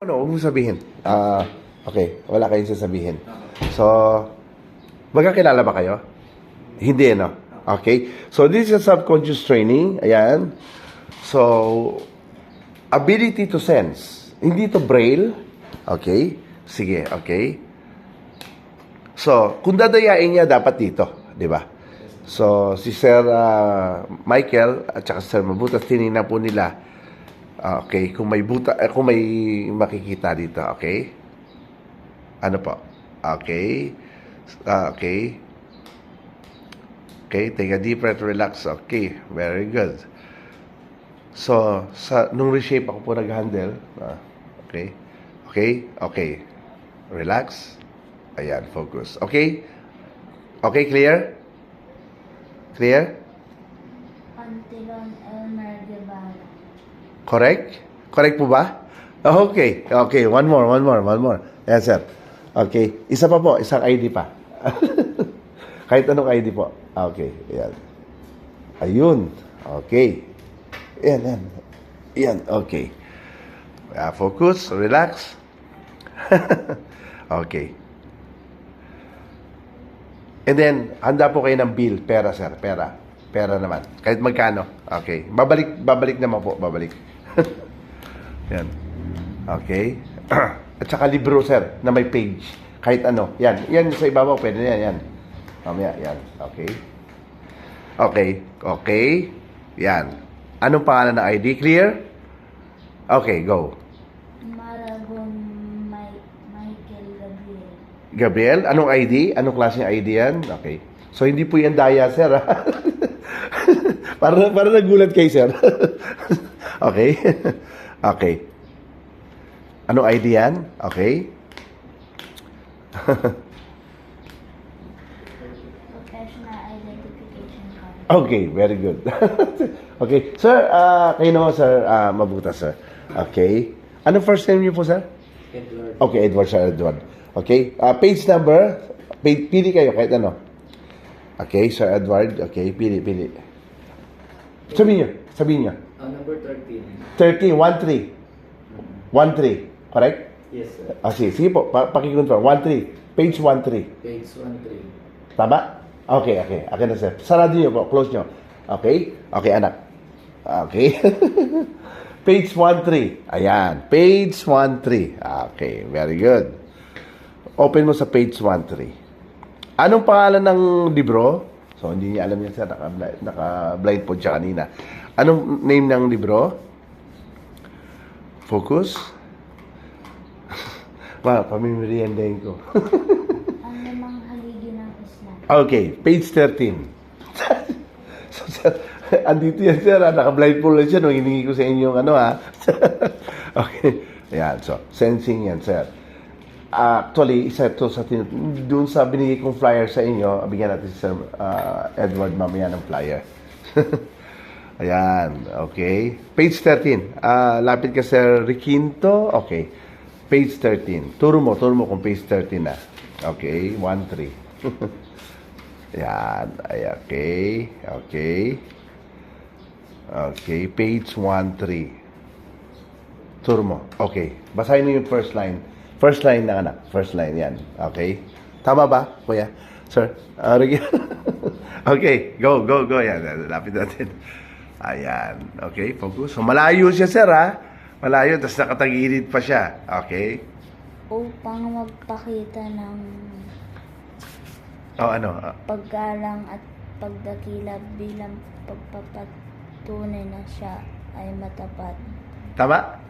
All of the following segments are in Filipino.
Ano, huwag mo sabihin. Okay, wala kayong sasabihin. So, magkakilala ba kayo? Hindi, no? Okay. So, this is a subconscious training. Ayan. So, ability to sense. Hindi to braille. Okay. Sige, okay. So, kung dadayain niya, dapat dito. Di ba? So, si Sir Michael at saka Sir Mabutas, tinignan po nila. Okay, kung may kung may makikita dito, okay? Ano po? Okay. Okay. Okay, take a deep breath, relax. Okay, very good. So, nung reshape ako po nag-handle. Okay. Okay, okay. Relax. Ayan, focus. Okay? Okay, clear? Clear? Antilon Elmer Guevara. Correct? Correct po ba? Okay. Okay. One more. Yes, sir. Okay. Isa pa po. Isang ID pa. Kahit anong ID po. Okay. Yan. Ayun. Okay. Yan. Yan. Okay. Focus. Relax. Okay. And then, handa po kayo ng bill. Pera, sir. Pera naman. Kahit magkano. Okay. Babalik naman po. Babalik. Yan. Okay. At saka libro, sir, na may page. Kahit ano. Yan. Yan sa ibabaw. Pwede na yan. Yan. Mamaya. Yan. Okay. Okay. Okay. Yan. Anong pangalan ng ID? Clear? Okay. Go. Maragon Michael Gabriel. Gabriel? Anong ID? Anong klaseng ID yan? Okay. So, hindi po yan daya, sir. para nagulat kay sir. Okay. Okay. Anong ID yan? Okay. Professional Identification Card. Okay, very good. Okay. Sir, kayo naman, sir, Mabutas, sir. Okay. Anong first name niyo po, sir? Edward. Okay, Edward, sir, Edward. Okay. Page number. Pili kayo, kahit ano. Okay, Sir Edward. Okay, pili. Sabihin niyo. Number 13. 13, 1-3. Correct? Yes, sir. Sige po, pakikontrol. 1-3. Page 1-3. Page 13. Tama? Okay. Akin na, sir. Sarado niyo po. Close niyo. Okay? Okay, anak. Okay. Page 1-3. Ayan. Page 1-3. Okay, very good. Open mo sa page 1-3. Anong pangalan ng libro? So, hindi niya alam yan, sir. Naka-blind po siya kanina. Anong name ng libro? Focus. Wow, pamimiriendahin ko. Ang limang haligi ng Islam. Okay, page 13. So, sir, andito yan, sir. Naka-blind po lang siya nung hiningi ko sa inyo Okay. Ayan, so, sensing yan, sir. Actually, isa ito doon sa binigay kong flyer sa inyo, bigyan natin si Sir Edward mamaya ng flyer. Ayan, okay. Page 13. Lapit ka, Sir Riquinto. Okay. Page 13. Turo mo kung page 13 na. Okay, 1-3. Ayan, okay. Okay, page 1-3. Turo mo. Okay, basahin mo yung first line. First line na anak. First line yan. Okay? Tama ba, kuya? Sir? Okay. Go. Yan. Lapit natin. Ayan. Okay. Focus. So, malayo siya, sir, ha? Malayo. Tapos nakatagilid pa siya. Okay? Upang magpakita ng paggalang at pagdakila bilang pagpapatunay na siya ay matapat. Tama?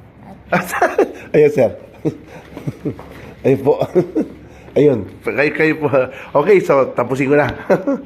Ayan, sir. Ayun po. Ayun. Kayo po. Okay, so tapusin ko na.